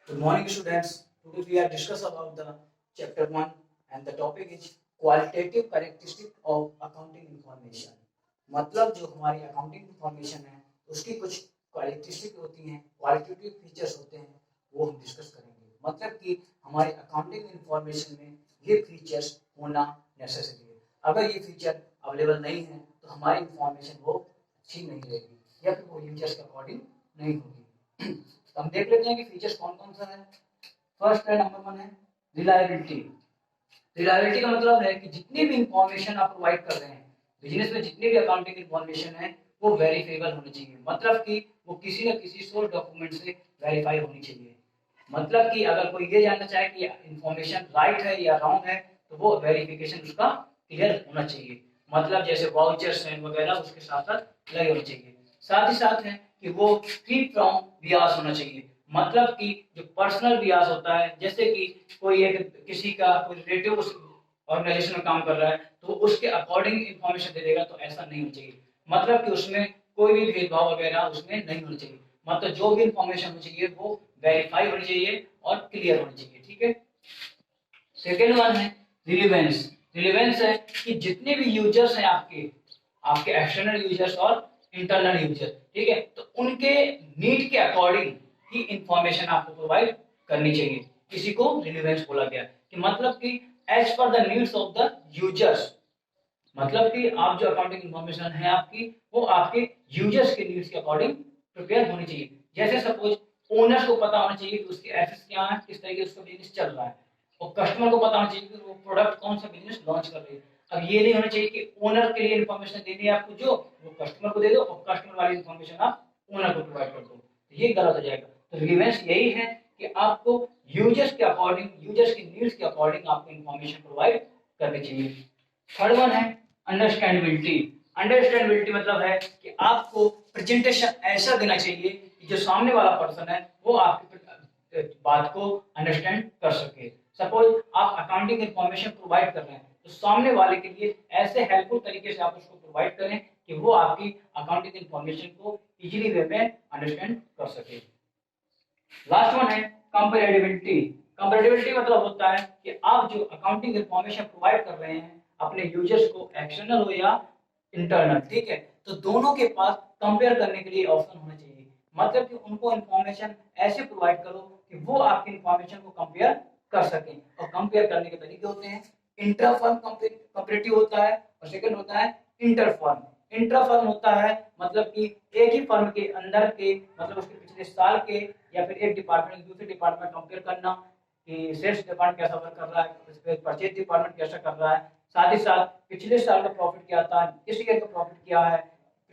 Good morning, students. Today we are discuss about the chapter 1 and the topic is qualitative characteristic of accounting information. मतलब जो हमारी accounting information है उसकी कुछ क्वालिटिस्टिक होती हैं, क्वालिटेटिव फीचर्स होते हैं, वो हम डिस्कस करेंगे। मतलब कि हमारी अकाउंटिंग इंफॉर्मेशन में ये फीचर्स होना नेसेसरी है। अगर ये फीचर अवेलेबल नहीं है तो हमारी इंफॉर्मेशन वो अच्छी नहीं रहेगी या फिर वो यूजर्स के अकॉर्डिंग नहीं होगी। तो हम देख लेते हैं कि फीचर्स कौन कौन सा है। फर्स्ट है, नंबर 1 है रिलायबिलिटी। रिलायबिलिटी का मतलब है कि जितनी भी इंफॉर्मेशन आप प्रोवाइड कर रहे हैं बिजनेस में, जितनी भी अकाउंटिंग इंफॉर्मेशन है वो वेरीफाइबल होनी चाहिए। मतलब कि वो किसी न किसी सोर्स डॉक्यूमेंट से वेरीफाई होनी चाहिए। मतलब कि अगर कोई ये जानना चाहे कि इंफॉर्मेशन राइट है या रॉन्ग है तो वो वेरिफिकेशन उसका क्लियर होना चाहिए। मतलब जैसे वाउचर्स हैं वगैरह उसके साथ साथ क्लियर होना चाहिए। साथ ही साथ है कि वो फ्री फ्रॉम बियास होना चाहिए। मतलब कि जो पर्सनल बियास होता है, जैसे कि कोई एक किसी का कोई रिलेटिव उस ऑर्गेनाइजेशन में काम कर रहा है तो उसके अकॉर्डिंग इंफॉर्मेशन दे देगा, तो ऐसा नहीं होना चाहिए। मतलब कि उसमें कोई भी भेदभाव वगैरह उसमें नहीं होना चाहिए। मतलब जो भी इंफॉर्मेशन होनी चाहिए वो वेरीफाई होनी चाहिए और क्लियर होनी चाहिए। ठीक है। सेकेंड वन है रिलेवेंस। रिलेवेंस है कि जितने भी यूजर्स हैं आपके आपके एक्सटर्नल यूजर्स और इंटरनल यूजर, ठीक है, तो उनके नीड के अकॉर्डिंग ही इंफॉर्मेशन आपको प्रोवाइड करनी चाहिए। इसी को रिलेवेंस बोला गया कि मतलब कि as per the needs of the users. मतलब कि आप जो अकाउंटिंग इंफॉर्मेशन है आपकी वो आपके यूजर्स के नीड्स के अकॉर्डिंग प्रिपेयर होनी चाहिए। जैसे सपोज ओनर्स को पता होना चाहिए कि उसके एसेट्स क्या है, किस तरीके से उसका बिजनेस चल रहा है, और कस्टमर को पता होना चाहिए कि वो प्रोडक्ट कौन सा बिजनेस लॉन्च कर रही है। अब ये नहीं होना चाहिए कि ओनर के लिए इंफॉर्मेशन देनी है आपको जो वो कस्टमर को दे दो और कस्टमर वाली इंफॉर्मेशन आप ओनर को प्रोवाइड कर दो, तो ये गलत हो जाएगा। तो रिलेवेंस यही है कि आपको यूजर्स के अकॉर्डिंग, यूजर्स की नीड्स के अकॉर्डिंग आपको इंफॉर्मेशन प्रोवाइड करनी चाहिए। थर्ड वन है अंडरस्टैंडेबिलिटी। अंडरस्टैंडेबिलिटी मतलब है कि आपको प्रेजेंटेशन ऐसा देना चाहिए कि जो सामने वाला पर्सन है वो आपकी बात को अंडरस्टैंड कर सके। सपोज आप अकाउंटिंग इंफॉर्मेशन प्रोवाइड कर रहे हैं तो सामने वाले के लिए ऐसे हेल्पफुल तरीके से आप उसको प्रोवाइड करें कि वो आपकी अकाउंटिंग इंफॉर्मेशन को इजीली वे में अंडरस्टैंड कर सके। लास्ट वन है कंपेरेटिबिलिटी। कंपेरेटिबिलिटी मतलब होता है कि आप जो अकाउंटिंग इंफॉर्मेशन प्रोवाइड कर रहे हैं अपने यूजर्स को, एक्सटर्नल हो या इंटरनल, ठीक है, तो दोनों के पास कंपेयर करने के लिए ऑप्शन होना चाहिए। मतलब कि उनको इंफॉर्मेशन ऐसे प्रोवाइड करो कि वो आपकी इंफॉर्मेशन को कंपेयर कर सकें। और कंपेयर करने के तरीके होते हैं, इंट्रा फर्म कंपेरेटिव होता है और सेकंड होता है इंटर फर्म। इंट्रा फर्म होता है मतलब कि एक ही फर्म के अंदर के, मतलब उसके पिछले साल के या फिर एक डिपार्टमेंट दूसरे डिपार्टमेंट कंपेयर करना कि सेल्स डिपार्टमेंट कैसा वर्क कर रहा है, परचेज डिपार्टमेंट कैसा कर रहा है, साथ ही साथ पिछले साल का प्रॉफिट क्या था, इस ईयर का प्रॉफिट क्या है,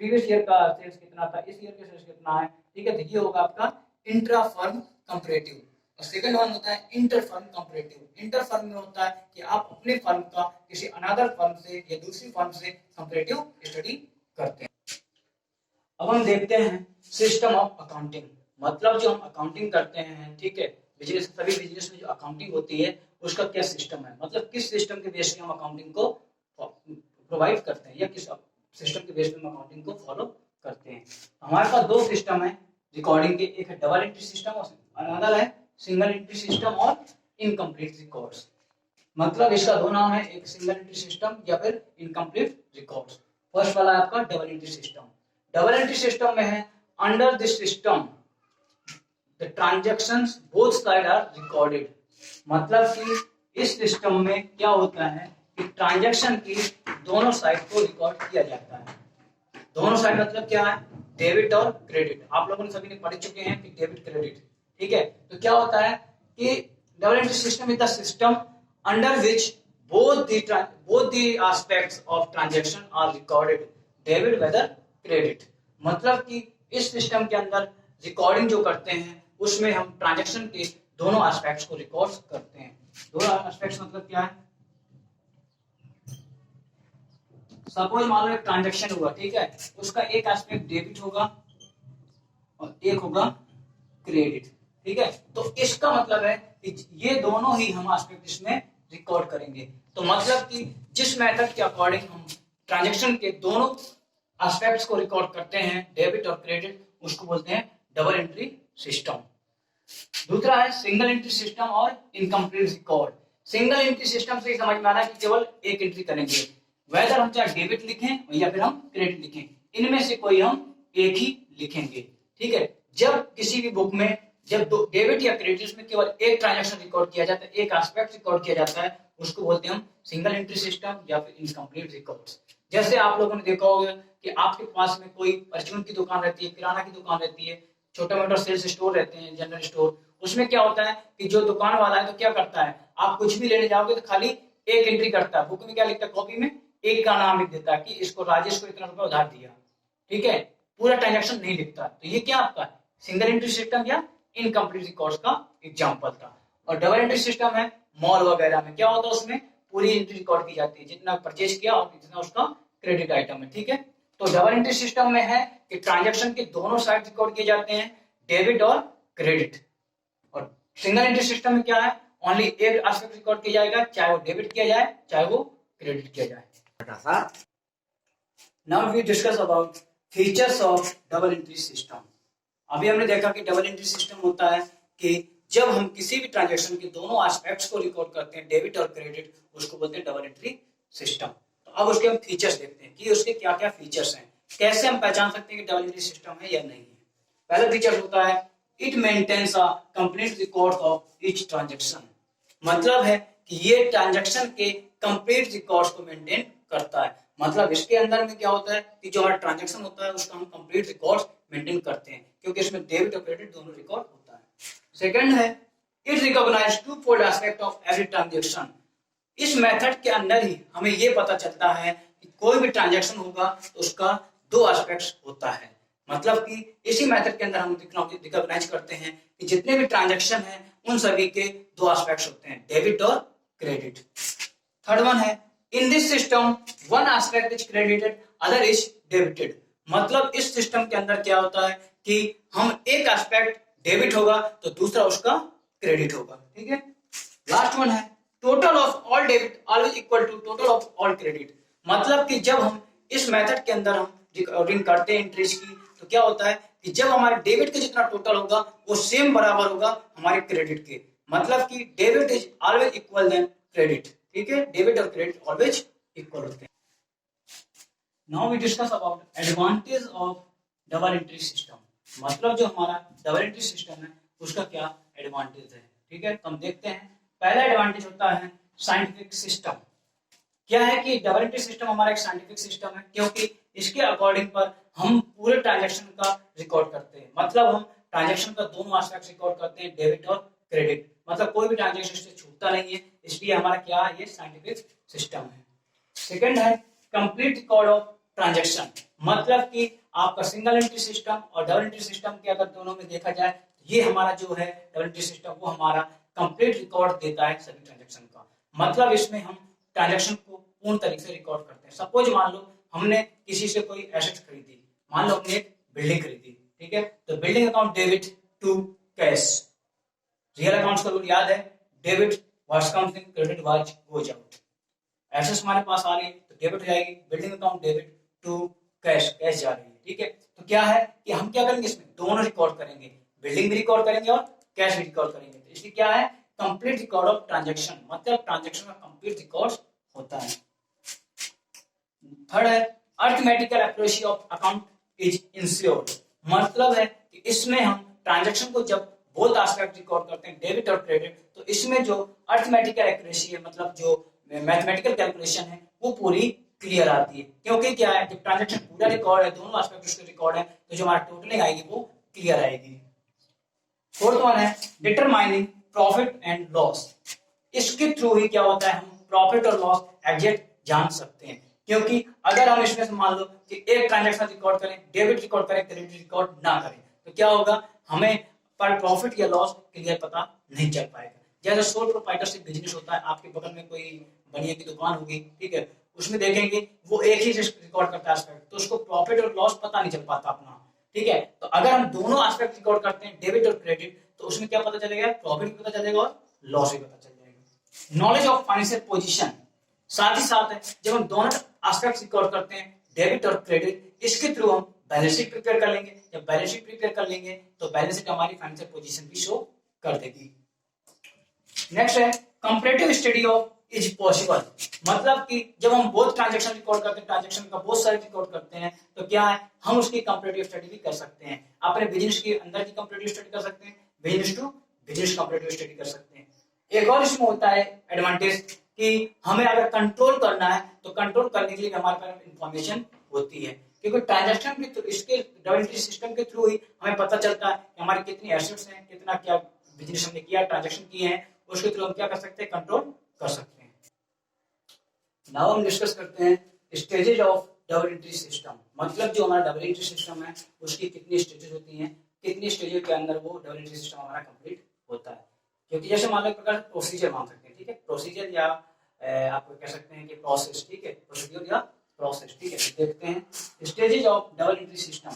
प्रीवियस ईयर का सेल्स कितना था, इस ईयर का सेल्स कितना है। ठीक है, तो ये होगा आपका इंट्रा फर्म कंपैरेटिव। और सेकंड वन होता है inter firm comparative. Inter firm में होता है कि आप अपने फर्म का किसी अनदर फर्म से या दूसरी फर्म से कंपैरेटिव स्टडी करते हैं। अब हम देखते हैं सिस्टम ऑफ अकाउंटिंग। मतलब जो हम अकाउंटिंग करते हैं, ठीक है, बिजनेस, सभी बिजनेस में जो अकाउंटिंग होती है उसका क्या सिस्टम है, मतलब किस सिस्टम के बेस पे हम अकाउंटिंग को प्रोवाइड करते हैं या किस सिस्टम के बेस पे हम अकाउंटिंग को फॉलो करते हैं। हमारे पास दो सिस्टम है रिकॉर्डिंग के, एक है डबल एंट्री सिस्टम और अनदर है सिंगल एंट्री सिस्टम और इनकम्प्लीट रिकॉर्ड्स। मतलब इसका दो नाम है, एक सिंगल एंट्री सिस्टम या फिर इनकम्प्लीट रिकॉर्ड्स। फर्स्ट वाला है आपका double entry system. Double entry system में है under this system the transactions both side are recorded. मतलब कि इस सिस्टम में क्या होता है कि ट्रांजैक्शन की दोनों साइड को रिकॉर्ड किया जाता है। दोनों साइड मतलब क्या है, डेबिट और क्रेडिट। आप लोगों ने सभी ने पढ़ चुके हैं कि डेबिट क्रेडिट, ठीक है। तो क्या होता है कि double entry system is the system under which both the aspects of transaction are recorded, debit whether credit. मतलब कि इस सिस्टम के अंदर रिकॉर्डिंग जो करते हैं उसमें हम ट्रांजैक्शन के दोनों एस्पेक्ट्स को रिकॉर्ड करते हैं। दोनों एस्पेक्ट्स मतलब क्या है, सपोज मान लो एक ट्रांजैक्शन हुआ, ठीक है, उसका एक एस्पेक्ट डेबिट होगा और एक होगा क्रेडिट, ठीक है। तो इसका मतलब है कि ये दोनों ही हम एस्पेक्ट इसमें रिकॉर्ड करेंगे। तो मतलब कि जिस मेथड के अकॉर्डिंग हम ट्रांजैक्शन के दोनों एस्पेक्ट्स को रिकॉर्ड करते हैं, डेबिट और क्रेडिट, उसको बोलते हैं डबल एंट्री सिस्टम। दूसरा है सिंगल एंट्री सिस्टम और incomplete record. Single entry system से समझ में आ रहा है कि केवल एक एंट्री करेंगे, वेदर हम चाहे डेबिट लिखें या फिर हम क्रेडिट लिखें, इनमें से कोई हम एक ही लिखेंगे। ठीक है, जब किसी भी बुक में जब डेबिट या क्रेडिट में केवल एक ट्रांजैक्शन रिकॉर्ड किया जाता है, एक एस्पेक्ट रिकॉर्ड किया जाता है, उसको बोलते हैं हम सिंगल एंट्री सिस्टम या फिर इनकम्प्लीट रिकॉर्ड्स। जैसे आप लोगों ने देखा होगा कि आपके पास में कोई परचून की दुकान रहती है, किराना की दुकान रहती है, छोटा मोटा सेल्स स्टोर रहते हैं, जनरल स्टोर। उसमें क्या होता है कि जो दुकान वाला है तो क्या करता है, आप कुछ भी लेने जाओगे तो खाली एक एंट्री करता है, बुक में क्या लिखता है, कॉपी में एक का नाम लिख देता है कि इसको राजेश को इतना रुपया उधार दिया। ठीक है, पूरा ट्रांजैक्शन नहीं लिखता। तो ये क्या आपका सिंगल एंट्री सिस्टम या इनकम्प्लीट रिकॉर्ड्स का एग्जांपल था। और डबल एंट्री सिस्टम है मॉल वगैरह में, क्या होता है उसमें पूरी एंट्री रिकॉर्ड की जाती है, जितना परचेज किया और जितना उसका क्रेडिट आइटम है। ठीक है, तो डबल एंट्री सिस्टम में है कि ट्रांजैक्शन के दोनों साइड रिकॉर्ड किए जाते हैं, डेबिट और क्रेडिट। और सिंगल एंट्री सिस्टम में क्या है, ओनली एक एस्पेक्ट रिकॉर्ड किया जाएगा, चाहे वो डेबिट किया जाए चाहे वो क्रेडिट किया जाए। Now we discuss about features of double entry system. अभी हमने देखा कि डबल एंट्री सिस्टम होता है कि जब हम किसी भी ट्रांजैक्शन के दोनों एस्पेक्ट्स को रिकॉर्ड करते हैं, डेबिट और क्रेडिट, उसको बोलते हैं डबल एंट्री सिस्टम। तो अब उसके हम फीचर्स देखते हैं कि उसके क्या क्या फीचर्स हैं, कैसे हम पहचान सकते हैं कि डबल एंट्री सिस्टम है या नहीं है। पहला फीचर होता है it maintains a complete record of each transaction. मतलब है कि ये ट्रांजैक्शन के कंप्लीट रिकॉर्ड्स को मेंटेन करता है। मतलब इसके अंदर में क्या होता है कि जो हमारा ट्रांजैक्शन होता है उसका हम कंप्लीट रिकॉर्ड्स मेंटेन करते हैं, क्योंकि इसमें डेबिट और क्रेडिट दोनों रिकॉर्ड होता है। सेकंड है it recognise two fold aspect of every transaction. इस मेथड के अंदर ही हमें ये पता चलता है कि कोई भी ट्रांजैक्शन होगा तो उसका दो एस्पेक्ट्स होता है। मतलब कि इसी मेथड के अंदर हम रिकॉग्नाइज करते हैं कि जितने भी ट्रांजैक्शन हैं उन सभी के दो एस्पेक्ट्स होते हैं, डेबिट और क्रेडिट। थर्ड वन है in this system one aspect is credited other is debited. मतलब इस सिस्टम के अंदर क्या होता है कि हम एक एस्पेक्ट डेबिट होगा तो दूसरा उसका क्रेडिट होगा। ठीक है, लास्ट वन है total of all debit always equal to total of all credit. मतलब कि जब हम इस मेथड के अंदर हम रिकॉर्डिंग करते हैं इंटरेस्ट की, तो क्या होता है कि जब हमारे डेबिट का जितना टोटल होगा वो सेम बराबर होगा हमारे क्रेडिट के। मतलब कि debit is always equal then credit. ठीक है, डेबिट और क्रेडिट ऑलवेज इक्वल होते हैं। Now we discuss about advantage of double entry system. मतलब जो हमारा डबल एंट्री सिस्टम है उसका क्या एडवांटेज है। ठीक है, तो हम देखते हैं। पहला एडवांटेज होता है साइंटिफिक सिस्टम। क्या है कि डबल एंट्री सिस्टम हमारा एक साइंटिफिक सिस्टम है, क्योंकि इसके अकॉर्डिंग पर हम पूरे ट्रांजैक्शन का रिकॉर्ड करते हैं। मतलब हम ट्रांजैक्शन का दोनों एस्पेक्ट रिकॉर्ड करते हैं, डेबिट और क्रेडिट। मतलब कोई भी ट्रांजैक्शन से छूटता नहीं है, इसलिए हमारा क्या है, ये साइंटिफिक सिस्टम है। सेकंड है कंप्लीट रिकॉर्ड ऑफ ट्रांजैक्शन। मतलब कि आपका सिंगल एंट्री सिस्टम और डबल एंट्री सिस्टम के अगर दोनों में देखा जाए, ये हमारा जो है डबल एंट्री सिस्टम वो हमारा कंप्लीट रिकॉर्ड देता है सभी ट्रांजैक्शन का। मतलब इसमें हम ट्रांजैक्शन को पूर्ण तरीके से रिकॉर्ड करते हैं। सपोज मान लो हमने किसी से कोई एसेट खरीदी, मान लो हमने एक बिल्डिंग खरीदी। ठीक है, तो building account debit to cash. Real accounts का रूल याद है, debit what's comes in, credit what goes out. Assets हमारे पास आ रही है तो डेबिट हो जाएगी, building account debit to cash, cash जा रही है। ठीक है, तो क्या है कि हम क्या करेंगे, इसमें दोनों रिकॉर्ड करेंगे, बिल्डिंग भी रिकॉर्ड करेंगे और कैश भी रिकॉर्ड करेंगे। तो इसलिए क्या है कंप्लीट रिकॉर्ड ऑफ ट्रांजैक्शन। मतलब ट्रांजैक्शन का कंप्लीट रिकॉर्ड होता है। थर्ड है arithmetical accuracy of account is insured. मतलब है कि इसमें हम ट्रांजैक्शन को जब बोथ एस्पेक्ट रिकॉर्ड करते हैं, डेबिट और क्रेडिट, तो इसमें जो अरिथमेटिकल एक्यूरेसी है, मतलब जो मैथमेटिकल कैलकुलेशन है, वो पूरी क्लियर आती है। क्योंकि क्या है, जब ट्रांजैक्शन पूरा रिकॉर्ड है, दोनों एस्पेक्ट उसके रिकॉर्ड है, तो जो हमारा टोटलिंग आएगी वो क्लियर आएगी। फोर्थ वन है डिटरमाइनिंग प्रॉफिट एंड लॉस। इसके थ्रू ही क्या होता है, हम प्रॉफिट और लॉस एग्जैक्ट जान सकते हैं। क्योंकि अगर हम इसमें से मान लो कि एक ट्रांजैक्शन रिकॉर्ड करें, डेबिट रिकॉर्ड करें, क्रेडिट रिकॉर्ड ना करें, तो क्या होगा, हमें पर प्रॉफिट या लॉस क्लियर पता नहीं चल पाएगा। जैसे सोल प्रोप्राइटरशिप बिजनेस होता है, आपके बगल में कोई बनिया की दुकान होगी, ठीक है, उसमें देखेंगे वो एक ही रिकॉर्ड करता है एस्पेक्ट, तो उसको प्रॉफिट और लॉस पता नहीं चल पाता अपना। ठीक है, तो अगर हम दोनों एस्पेक्ट रिकॉर्ड करते हैं, डेबिट और क्रेडिट, तो उसमें क्या पता चलेगा, प्रॉफिट भी पता चलेगा और लॉस भी पता चल जाएगा। नॉलेज ऑफ फाइनेंशियल पोजीशन, साथ ही साथ है जब हम दोनों एस्पेक्ट्स रिकॉर्ड करते हैं, डेबिट और क्रेडिट, इसके थ्रू हम बैलेंस शीट प्रिपेयर कर लेंगे। जब बैलेंस शीट प्रिपेयर कर लेंगे तो बैलेंस शीट हमारी फाइनेंशियल पोजीशन भी शो कर देगी। नेक्स्ट है comparative study of is possible. मतलब कि जब हम बहुत ट्रांजैक्शन रिकॉर्ड करते हैं, ट्रांजैक्शन का बहुत सारे रिकॉर्ड करते हैं, तो क्या है हम उसकी कंपैरेटिव स्टडी भी कर सकते हैं। अपने बिजनेस के अंदर की कंपैरेटिव स्टडी कर सकते हैं, business to business comparative study कर सकते हैं। एक और इसमें होता है एडवांटेज कि हमें अगर कंट्रोल करना है तो कंट्रोल करने के लिए हमारे पास इंफॉर्मेशन होती है, क्योंकि ट्रांजैक्शन के इसके डबल एंट्री सिस्टम के थ्रू ही हमें पता चलता है कि हमारे कितनी एसेट्स हैं, कितना क्या बिजनेस हमने किया, ट्रांजैक्शन किए हैं, उसके थ्रू हम क्या कर सकते हैं, कंट्रोल कर सकते हैं। नाउ हम डिस्कस करते हैं stages of double entry system. मतलब जो हमारा डबल एंट्री सिस्टम है उसकी कितनी स्टेजेज होती हैं, कितनी स्टेजेज के अंदर वो डबल एंट्री सिस्टम हमारा कंप्लीट होता है। क्योंकि जैसे मान लो एक प्रकार प्रोसीजर मान सकते हैं, ठीक है, प्रोसीजर या आप कह सकते हैं कि प्रोसेस, ठीक है, प्रोसीजर या प्रोसेस, ठीक है। देखते हैं stages of double entry system.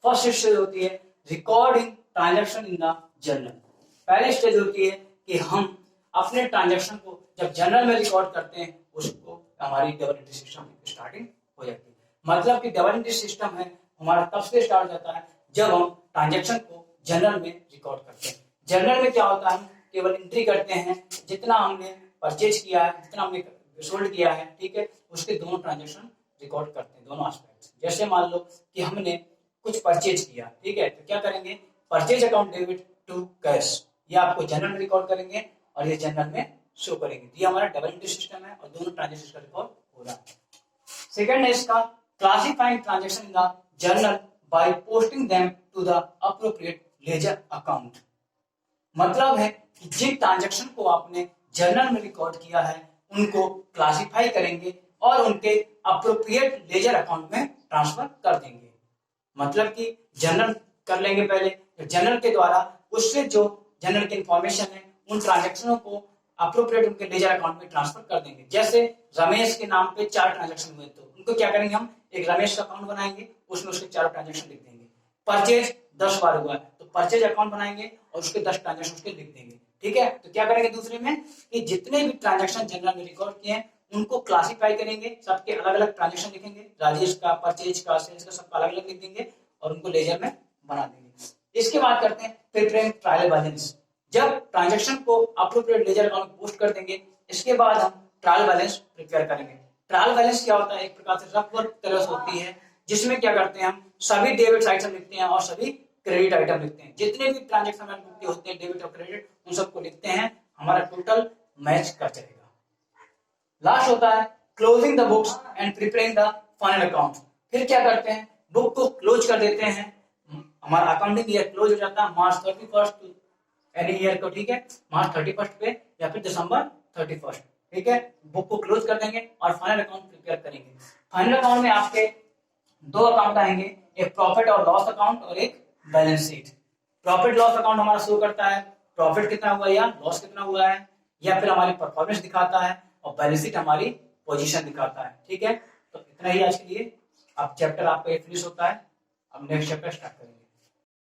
First stage होती है recording transaction in the journal. पहली स्टेज होती है कि हम अपने ट्रांजैक्शन को जब जर्नल में रिकॉर्ड करते हैं उसको हमारी डबल एंट्री सिस्टम की स्टार्टिंग हो जाती है। मतलब कि डबल एंट्री सिस्टम है हमारा तब से स्टार्ट हो जाता है जब हम ट्रांजैक्शन को जर्नल में रिकॉर्ड करते हैं। जर्नल में क्या होता है, हम केवल एंट्री करते हैं जितना हमने परचेज किया है, जितना हमने सोल्ड किया है, ठीक है, उसके दोनों ट्रांजैक्शन रिकॉर्ड करते हैं, दोनों एस्पेक्ट्स। जैसे मान लो कि हमने कुछ परचेज किया, ठीक है, तो क्या करेंगे, purchase account debit to cash, ये आपको जर्नल में रिकॉर्ड करेंगे और ये जर्नल में शो करेंगे। ये हमारा डबल एंट्री सिस्टम है और दोनों ट्रांजैक्शन का रिकॉर्ड हो रहा है। सेकंड है इसका classifying transaction in the journal by posting them to the appropriate ledger account. मतलब है कि जिन ट्रांजैक्शन को आपने जर्नल में रिकॉर्ड किया है उनको क्लासिफाई करेंगे और उनके अप्रोप्रिएट लेजर अकाउंट में ट्रांसफर कर देंगे। मतलब कि जर्नल कर लेंगे पहले, जर्नल के द्वारा उससे जो जर्नल की इंफॉर्मेशन है उन ट्रांजैक्शनों को अप्रोप्रिएट उनके लेजर अकाउंट में ट्रांसफर कर देंगे। जैसे रमेश के नाम पे 4 ट्रांजैक्शन हुए तो उनको क्या करेंगे, हम एक रमेश का अकाउंट बनाएंगे, उसमें उसके 4 ट्रांजैक्शन लिख देंगे। परचेज 10 बार हुआ है तो परचेज अकाउंट बनाएंगे और उसके 10 ट्रांजैक्शन उसके लिख देंगे, ठीक है। तो क्या करेंगे दूसरे में कि जितने भी ट्रांजैक्शन जनरल में रिकॉर्ड किए हैं उनको क्लासिफाई करेंगे, सबके अलग अलग ट्रांजैक्शन लिखेंगे, राजेश का, परचेज का, सेल्स का, सबका अलग अलग लिख देंगे और उनको लेजर में बना देंगे। इसके बाद करते हैं प्रिपेयरिंग ट्रायल बैलेंस। जब ट्रांजैक्शन को अप्रोप्रिएट लेजर अकाउंट में पोस्ट कर देंगे, इसके बाद हम ट्रायल बैलेंस प्रिपेयर करेंगे। ट्रायल बैलेंस क्या होता है, एक प्रकार से रफ वर्क तरह होती है जिसमें क्या करते हैं, हम सभी डेबिट आइटम लिखते हैं और सभी क्रेडिट आइटम लिखते हैं। जितने भी ट्रांजैक्शन होते हैं डेबिट और क्रेडिट उन सबको लिखते हैं, हमारा टोटल मैच कर जाएगा। लास्ट होता है closing the books and preparing the final account. फिर क्या करते हैं, बुक को क्लोज कर देते हैं, हमारा अकाउंटिंग ईयर क्लोज हो जाता है मार्च 31 एनी ईयर को, ठीक है, मार्च 31 पे या फिर दिसंबर 31, ठीक है, बुक को क्लोज कर देंगे और फाइनल अकाउंट प्रिपेयर करेंगे। फाइनल अकाउंट में आपके 2 अकाउंट आएंगे, एक प्रॉफिट और लॉस अकाउंट और एक balance sheet. Profit loss account हमारा शो करता है प्रॉफिट कितना हुआ है या लॉस कितना हुआ है, या फिर हमारी परफॉर्मेंस दिखाता है, और बैलेंस शीट हमारी पोजीशन दिखाता है, ठीक है। तो इतना ही आज के लिए। अब चैप्टर आपका फिनिश होता है, अब नेक्स्ट चैप्टर स्टार्ट करेंगे।